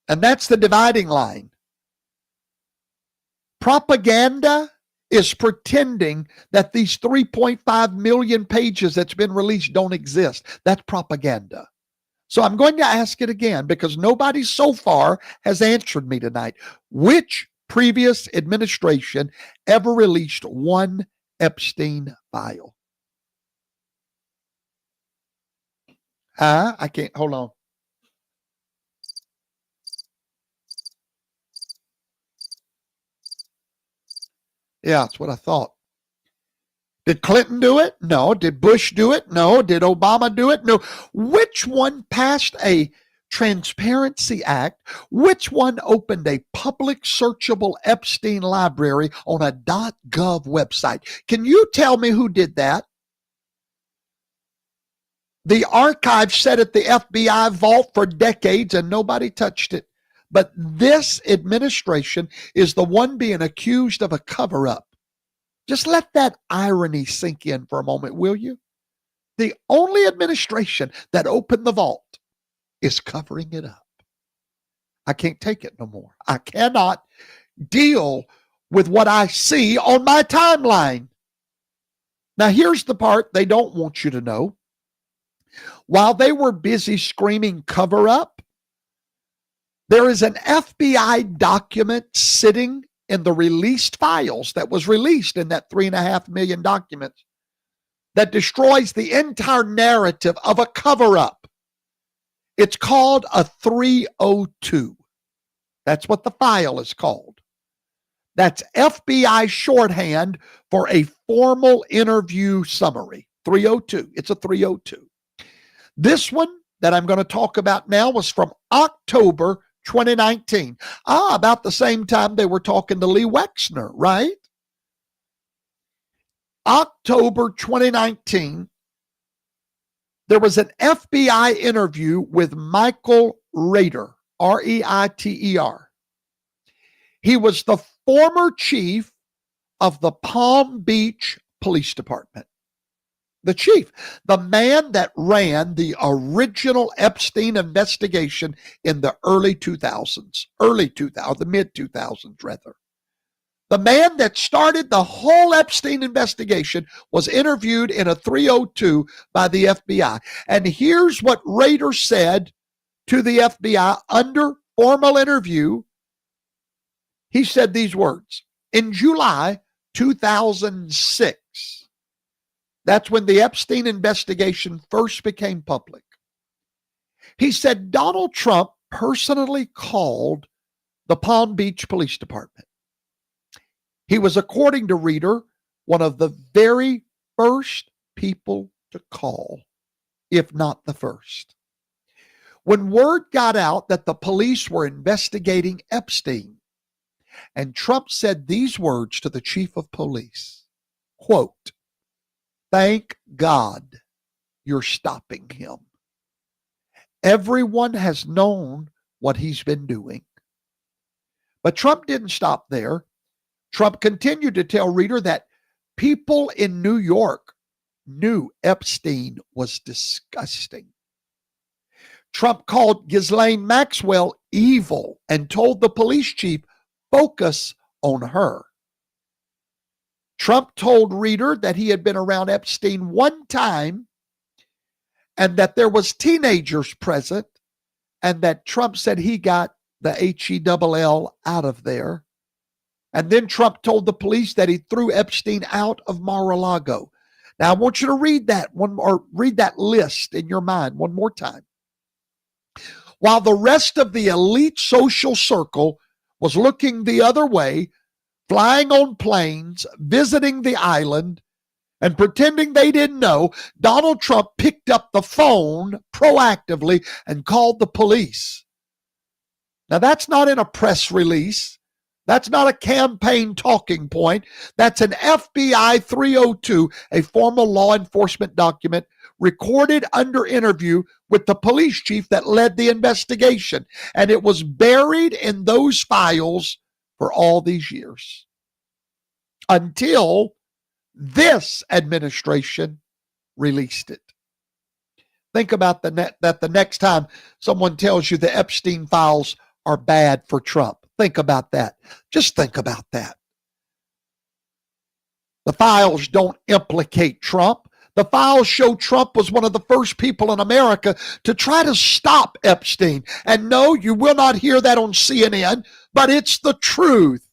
And that's the dividing line. Propaganda is pretending that these 3.5 million pages that's been released don't exist. That's propaganda. So I'm going to ask it again because nobody so far has answered me tonight. Which previous administration ever released one Epstein file? I can't, hold on. Yeah, that's what I thought. Did Clinton do it? No. Did Bush do it? No. Did Obama do it? No. Which one passed a Transparency Act? Which one opened a public searchable Epstein library on a .gov website? Can you tell me who did that? The archive sat at the FBI vault for decades and nobody touched it. But this administration is the one being accused of a cover-up. Just let that irony sink in for a moment, will you? The only administration that opened the vault is covering it up. I can't take it no more. I cannot deal with what I see on my timeline. Now, here's the part they don't want you to know. While they were busy screaming cover up, there is an FBI document sitting in the released files that was released in that 3.5 million documents that destroys the entire narrative of a cover up. It's called a 302. That's what the file is called. That's FBI shorthand for a formal interview summary. 302. It's a 302. This one that I'm going to talk about now was from October 2019. About the same time they were talking to Lee Wexner, right? October 2019, there was an FBI interview with Michael Rader, Reiter. He was the former chief of the Palm Beach Police Department. The chief, the man that ran the original Epstein investigation in the early 2000s, the mid 2000s rather. The man that started the whole Epstein investigation was interviewed in a 302 by the FBI. And here's what Rader said to the FBI under formal interview. He said these words: in July 2006, that's when the Epstein investigation first became public. He said Donald Trump personally called the Palm Beach Police Department. He was, according to Rader, one of the very first people to call, if not the first. When word got out that the police were investigating Epstein, and Trump said these words to the chief of police, quote, "Thank God you're stopping him. Everyone has known what he's been doing." But Trump didn't stop there. Trump continued to tell Rader that people in New York knew Epstein was disgusting. Trump called Ghislaine Maxwell evil and told the police chief, focus on her. Trump told Rader that he had been around Epstein one time and that there was teenagers present and that Trump said he got the HELL out of there. And then Trump told the police that he threw Epstein out of Mar-a-Lago. Now I want you to read that one, or read that list in your mind one more time. While the rest of the elite social circle was looking the other way, flying on planes, visiting the island, and pretending they didn't know, Donald Trump picked up the phone proactively and called the police. Now, that's not in a press release. That's not a campaign talking point. That's an FBI 302, a formal law enforcement document recorded under interview with the police chief that led the investigation. And it was buried in those files for all these years until this administration released it. Think about that the next time someone tells you the Epstein files are bad for Trump. Think about that. Just think about that. The files don't implicate Trump. The files show Trump was one of the first people in America to try to stop Epstein. And no, you will not hear that on CNN, but it's the truth.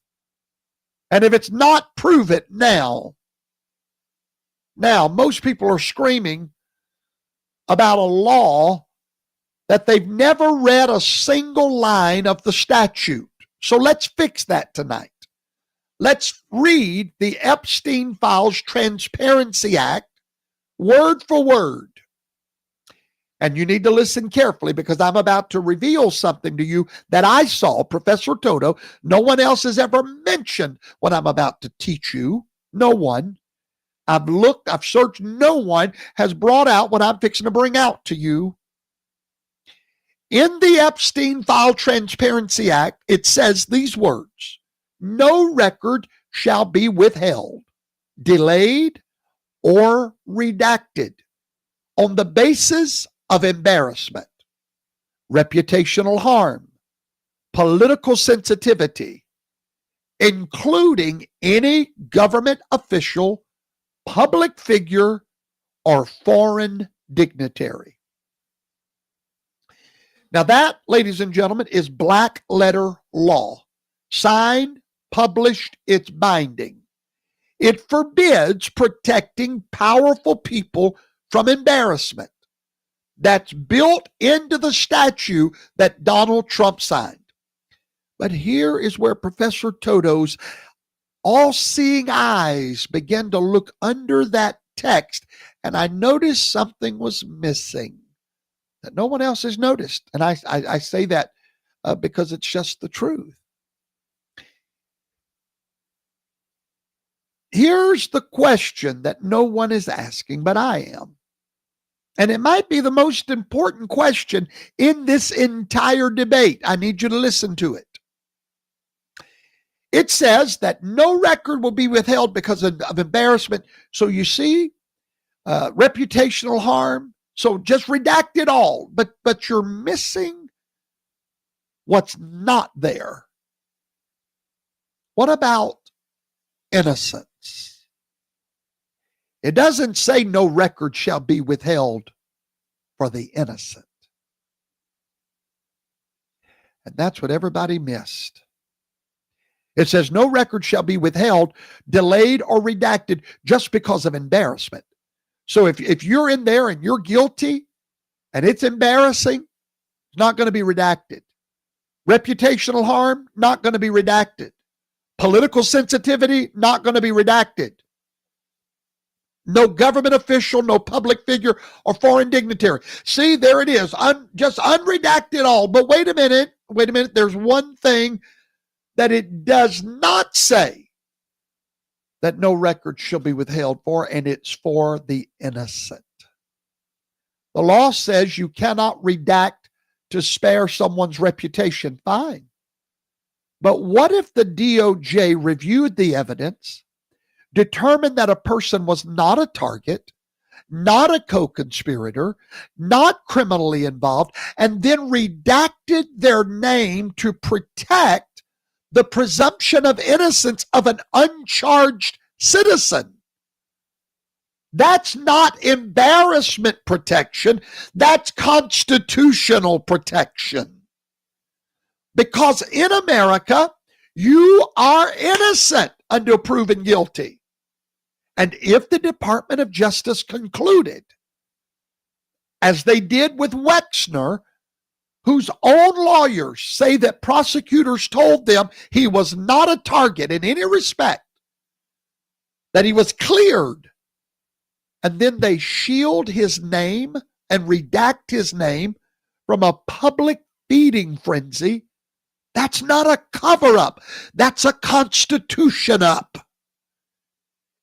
And if it's not, prove it now. Now, most people are screaming about a law that they've never read a single line of the statute. So let's fix that tonight. Let's read the Epstein Files Transparency Act word for word. And you need to listen carefully because I'm about to reveal something to you that I saw, Professor Toto. No one else has ever mentioned what I'm about to teach you. No one. I've looked, I've searched. No one has brought out what I'm fixing to bring out to you. In the Epstein File Transparency Act, it says these words: no record shall be withheld, delayed, or redacted on the basis of embarrassment, reputational harm, political sensitivity, including any government official, public figure, or foreign dignitary. Now that, ladies and gentlemen, is black letter law. Signed, published, it's binding. It forbids protecting powerful people from embarrassment. That's built into the statute that Donald Trump signed. But here is where Professor Toto's all-seeing eyes began to look under that text, and I noticed something was missing that no one else has noticed. And I say that because it's just the truth. Here's the question that no one is asking, but I am. And it might be the most important question in this entire debate. I need you to listen to it. It says that no record will be withheld because of embarrassment. So you see, reputational harm. So just redact it all. But you're missing what's not there. What about innocence? It doesn't say no record shall be withheld for the innocent. And that's what everybody missed. It says no record shall be withheld, delayed, or redacted just because of embarrassment. So if you're in there and you're guilty and it's embarrassing, it's not going to be redacted. Reputational harm, not going to be redacted. Political sensitivity, not going to be redacted. No government official, no public figure, or foreign dignitary. See, there it is. Just unredacted all. But wait a minute. There's one thing that it does not say that no record shall be withheld for, and it's for the innocent. The law says you cannot redact to spare someone's reputation. Fine. But what if the DOJ reviewed the evidence, determined that a person was not a target, not a co-conspirator, not criminally involved, and then redacted their name to protect the presumption of innocence of an uncharged citizen? That's not embarrassment protection. That's constitutional protection. Because in America, you are innocent until proven guilty. And if the Department of Justice concluded, as they did with Wexner, whose own lawyers say that prosecutors told them he was not a target in any respect, that he was cleared, and then they shield his name and redact his name from a public feeding frenzy, that's not a cover-up. That's a constitution up.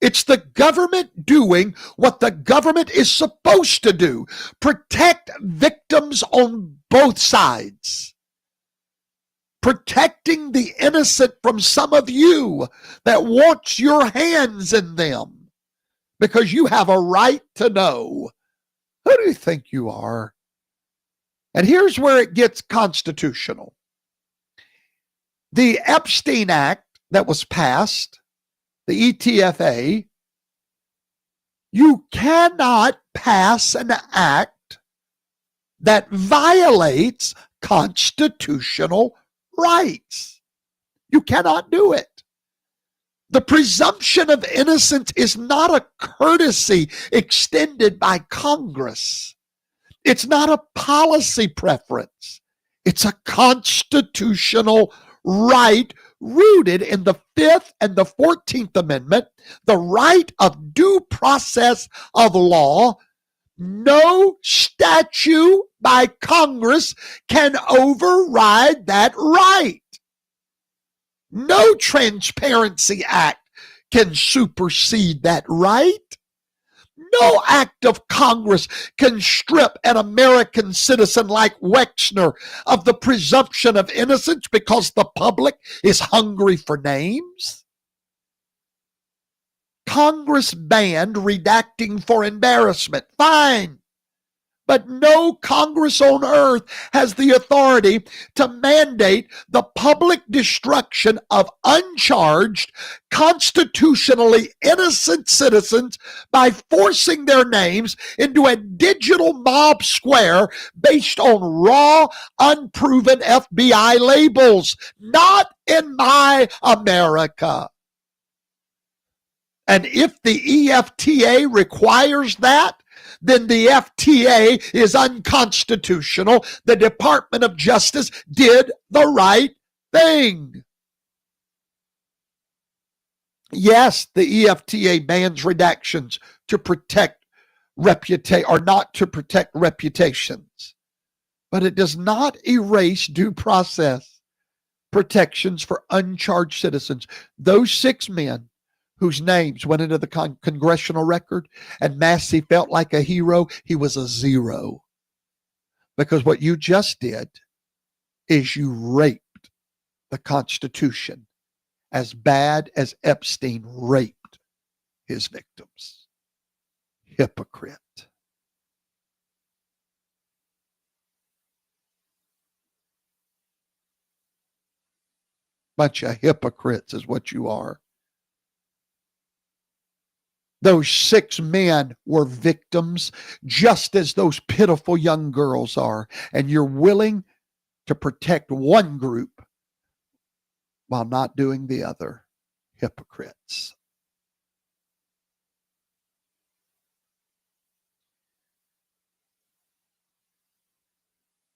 It's the government doing what the government is supposed to do. Protect victims on both sides. Protecting the innocent from some of you that wants your hands in them. Because you have a right to know. Who do you think you are? And here's where it gets constitutional. The Epstein Act that was passed, the ETFA, you cannot pass an act that violates constitutional rights. You cannot do it. The presumption of innocence is not a courtesy extended by Congress. It's not a policy preference. It's a constitutional right rooted in the 5th and the 14th Amendment, the right of due process of law. No statute by Congress can override that right. No Transparency Act can supersede that right. No act of Congress can strip an American citizen like Wexner of the presumption of innocence because the public is hungry for names. Congress banned redacting for embarrassment. Fine. But no Congress on earth has the authority to mandate the public destruction of uncharged, constitutionally innocent citizens by forcing their names into a digital mob square based on raw, unproven FBI labels. Not in my America. And if the EFTA requires that, then the FTA is unconstitutional. The Department of Justice did the right thing. Yes, the EFTA bans redactions to protect reputation, or not to protect reputations, but it does not erase due process protections for uncharged citizens. Those 6 men whose names went into the congressional record, and Massey felt like a hero, he was a zero. Because what you just did is you raped the Constitution as bad as Epstein raped his victims. Hypocrite. Bunch of hypocrites is what you are. Those 6 men were victims, just as those pitiful young girls are. And you're willing to protect one group while not doing the other. Hypocrites.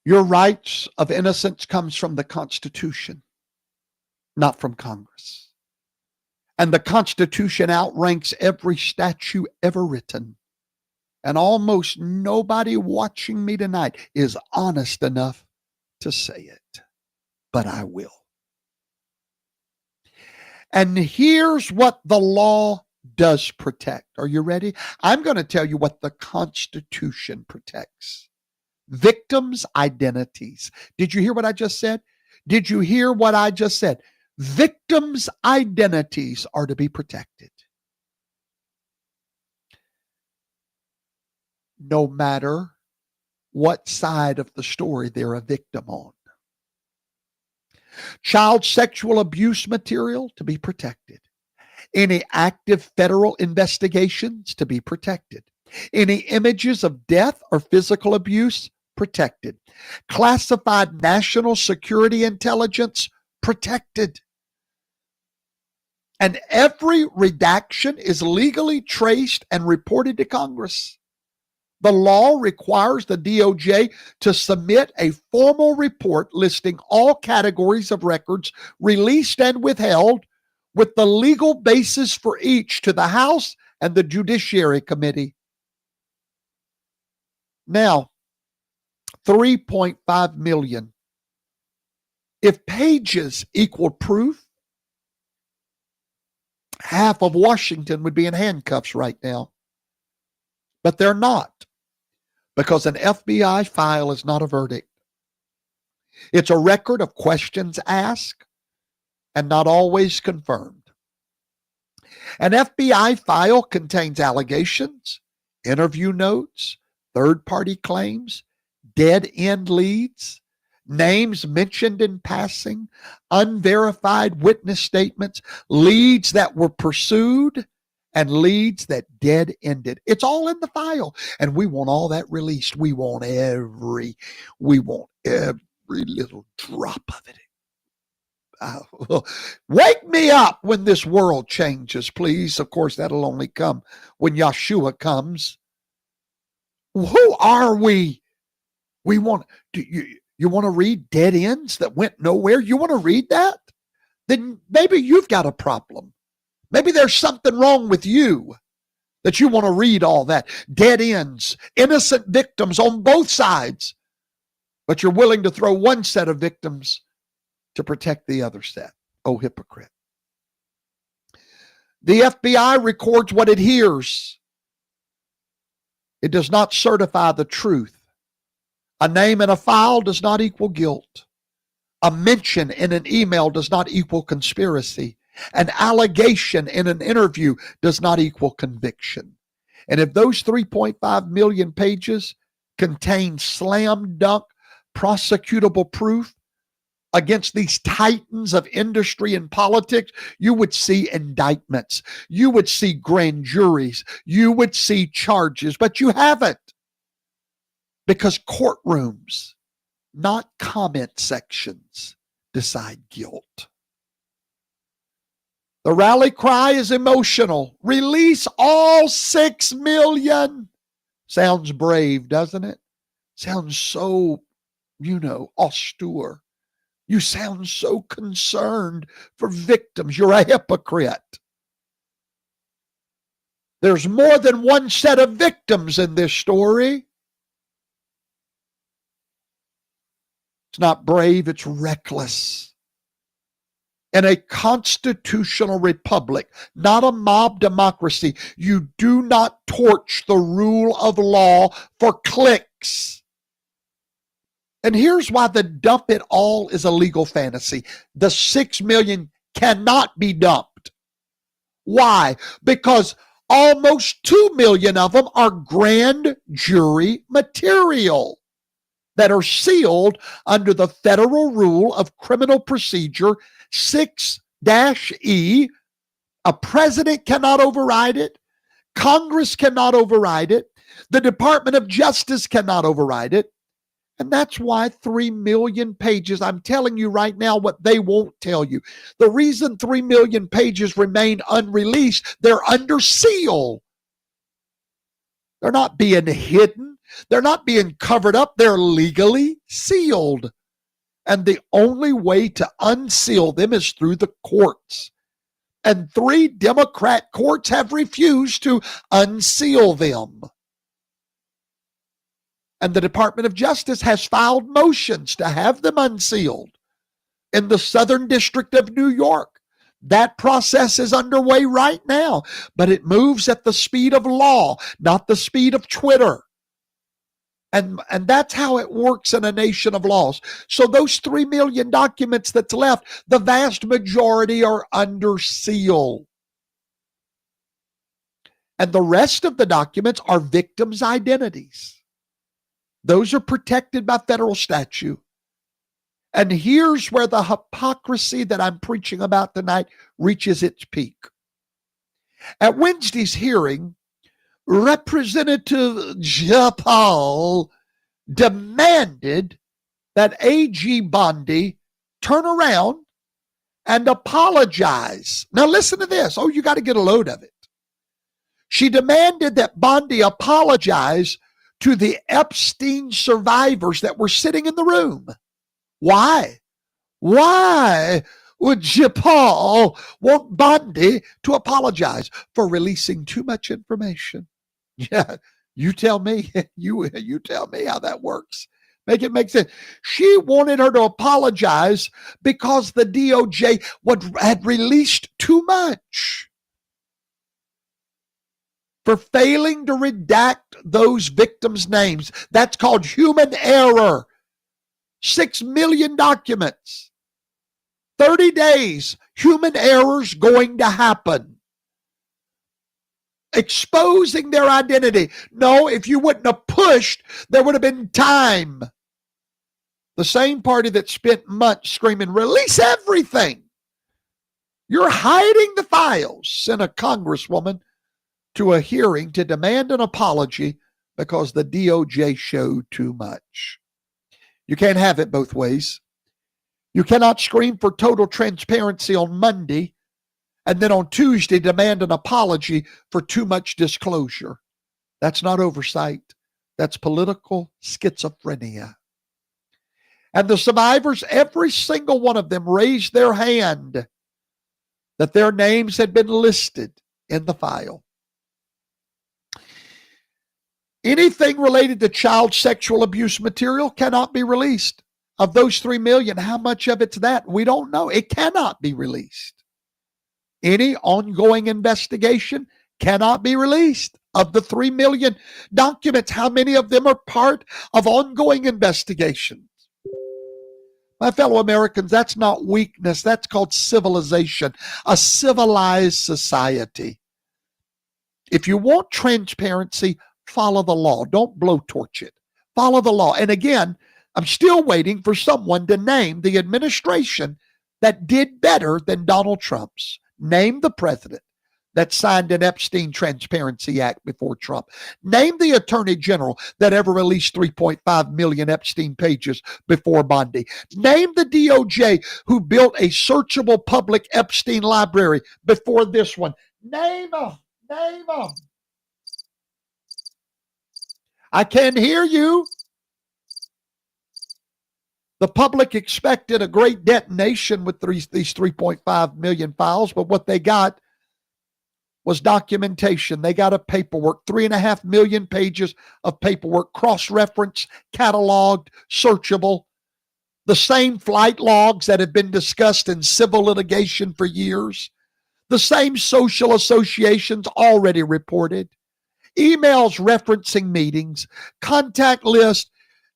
Your rights of innocence comes from the Constitution, not from Congress. And the Constitution outranks every statute ever written. And almost nobody watching me tonight is honest enough to say it. But I will. And here's what the law does protect. Are you ready? I'm going to tell you what the Constitution protects. Victims' identities. Did you hear what I just said? Did you hear what I just said? Victims' identities are to be protected. No matter what side of the story they're a victim on. Child sexual abuse material to be protected. Any active federal investigations to be protected. Any images of death or physical abuse protected. Classified national security intelligence protected. And every redaction is legally traced and reported to Congress. The law requires the DOJ to submit a formal report listing all categories of records released and withheld, with the legal basis for each to the House and the Judiciary Committee. Now, 3.5 million. If pages equaled proof, half of Washington would be in handcuffs right now. But they're not, because an FBI file is not a verdict. It's a record of questions asked and not always confirmed. An FBI file contains allegations, interview notes, third-party claims, dead-end leads, names mentioned in passing, unverified witness statements, leads that were pursued, and leads that dead ended. It's all in the file. And we want all that released. We want every little drop of it. Wake me up when this world changes, please. Of course, that'll only come when Yeshua comes. Who are we? We want you want to read dead ends that went nowhere? You want to read that? Then maybe you've got a problem. Maybe there's something wrong with you that you want to read all that. Dead ends, innocent victims on both sides, but you're willing to throw one set of victims to protect the other set. Oh, hypocrite. The FBI records what it hears. It does not certify the truth. A name in a file does not equal guilt. A mention in an email does not equal conspiracy. An allegation in an interview does not equal conviction. And if those 3.5 million pages contain slam dunk prosecutable proof against these titans of industry and politics, you would see indictments. You would see grand juries. You would see charges, but you haven't. Because courtrooms, not comment sections, decide guilt. The rally cry is emotional. Release all 6 million. Sounds brave, doesn't it? Sounds so, austere. You sound so concerned for victims. You're a hypocrite. There's more than one set of victims in this story. It's not brave, it's reckless. In a constitutional republic, not a mob democracy, you do not torch the rule of law for clicks. And here's why the dump it all is a legal fantasy. The 6 million cannot be dumped. Why? Because almost 2 million of them are grand jury material that are sealed under the federal rule of criminal procedure 6-E. A president cannot override it. Congress cannot override it. The Department of Justice cannot override it. And that's why 3 million pages, I'm telling you right now what they won't tell you. The reason 3 million pages remain unreleased, they're under seal. They're not being hidden. They're not being covered up. They're legally sealed. And the only way to unseal them is through the courts. And 3 Democrat courts have refused to unseal them. And the Department of Justice has filed motions to have them unsealed. In the Southern District of New York, that process is underway right now, but it moves at the speed of law, not the speed of Twitter. And that's how it works in a nation of laws. So those 3 million documents that's left, the vast majority are under seal. And the rest of the documents are victims' identities. Those are protected by federal statute. And here's where the hypocrisy that I'm preaching about tonight reaches its peak. At Wednesday's hearing, Representative Japal demanded that A.G. Bondi turn around and apologize. Now listen to this. Oh, you got to get a load of it. She demanded that Bondi apologize to the Epstein survivors that were sitting in the room. Why? Why would Japal want Bondi to apologize for releasing too much information? Yeah, you tell me. You tell me how that works. Make it make sense. She wanted her to apologize because the DOJ had released too much. For failing to redact those victims' names. That's called human error. 6 million documents. 30 days. Human error's going to happen. Exposing their identity. No, if you wouldn't have pushed, there would have been time. The same party that spent months screaming, release everything. You're hiding the files, sent a congresswoman to a hearing to demand an apology because the DOJ showed too much. You can't have it both ways. You cannot scream for total transparency on Monday and then on Tuesday demand an apology for too much disclosure. That's not oversight. That's political schizophrenia. And the survivors, every single one of them raised their hand that their names had been listed in the file. Anything related to child sexual abuse material cannot be released. Of those 3 million, how much of it's that? We don't know. It cannot be released. Any ongoing investigation cannot be released. Of the 3 million documents, how many of them are part of ongoing investigations? My fellow Americans, that's not weakness. That's called civilization, a civilized society. If you want transparency, follow the law. Don't blowtorch it. Follow the law. And again, I'm still waiting for someone to name the administration that did better than Donald Trump's. Name the president that signed an Epstein Transparency Act before Trump. Name the attorney general that ever released 3.5 million Epstein pages before Bondi. Name the DOJ who built a searchable public Epstein library before this one. Name them. Name them. I can't hear you. The public expected a great detonation with these 3.5 million files, but what they got was documentation. They got a paperwork, 3.5 million pages of paperwork, cross-referenced, cataloged, searchable. The same flight logs that have been discussed in civil litigation for years. The same social associations already reported. Emails referencing meetings, contact list,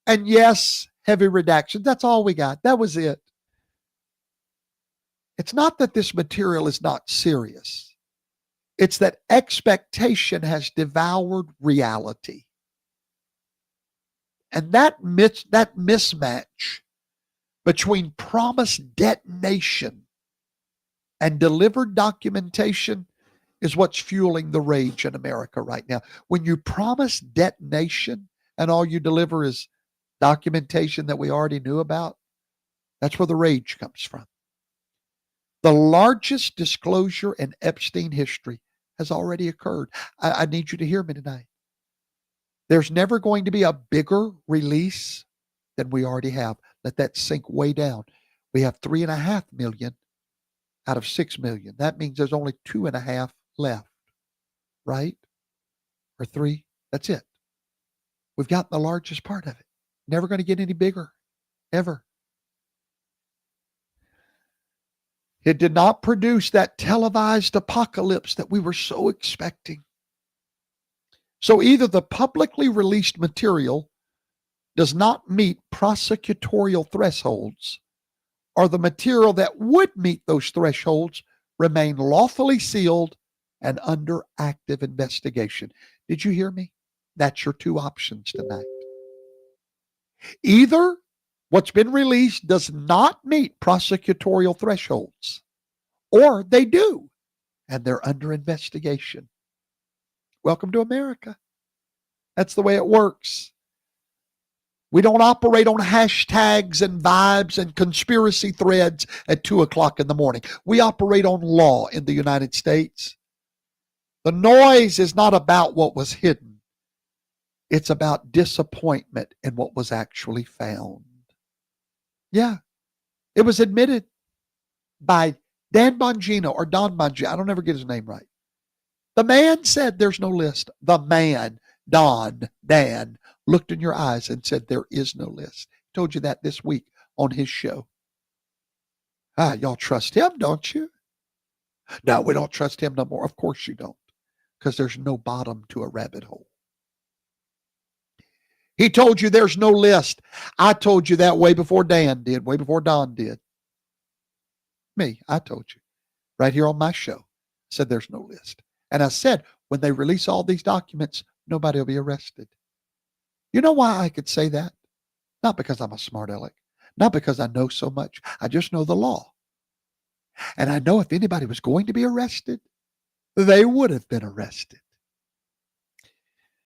and yes, heavy redactions. That's all we got. That was it. It's not that this material is not serious. It's that expectation has devoured reality. And that mismatch between promised detonation and delivered documentation is what's fueling the rage in America right now. When you promise detonation and all you deliver is documentation that we already knew about, that's where the rage comes from. The largest disclosure in Epstein history has already occurred. I need you to hear me tonight. There's never going to be a bigger release than we already have. Let that sink way down. We have 3.5 million out of 6 million. That means there's only 2.5 left, right? Or 3. That's it. We've gotten the largest part of it. Never going to get any bigger, ever. It did not produce that televised apocalypse that we were so expecting. So either the publicly released material does not meet prosecutorial thresholds, or the material that would meet those thresholds remain lawfully sealed and under active investigation. Did you hear me? That's your 2 options tonight. Either what's been released does not meet prosecutorial thresholds, or they do, and they're under investigation. Welcome to America. That's the way it works. We don't operate on hashtags and vibes and conspiracy threads at 2:00 in the morning. We operate on law in the United States. The noise is not about what was hidden. It's about disappointment in what was actually found. Yeah, it was admitted by Dan Bongino or Don Bongino. I don't ever get his name right. The man said there's no list. The man, Dan, looked in your eyes and said there is no list. He told you that this week on his show. Y'all trust him, don't you? No, we don't trust him no more. Of course you don't, because there's no bottom to a rabbit hole. He told you there's no list. I told you that way before Dan did, way before Don did. I told you right here on my show, said there's no list. And I said, when they release all these documents, nobody will be arrested. You know why I could say that? Not because I'm a smart aleck, Not because I know so much. I just know the law. And I know if anybody was going to be arrested, they would have been arrested.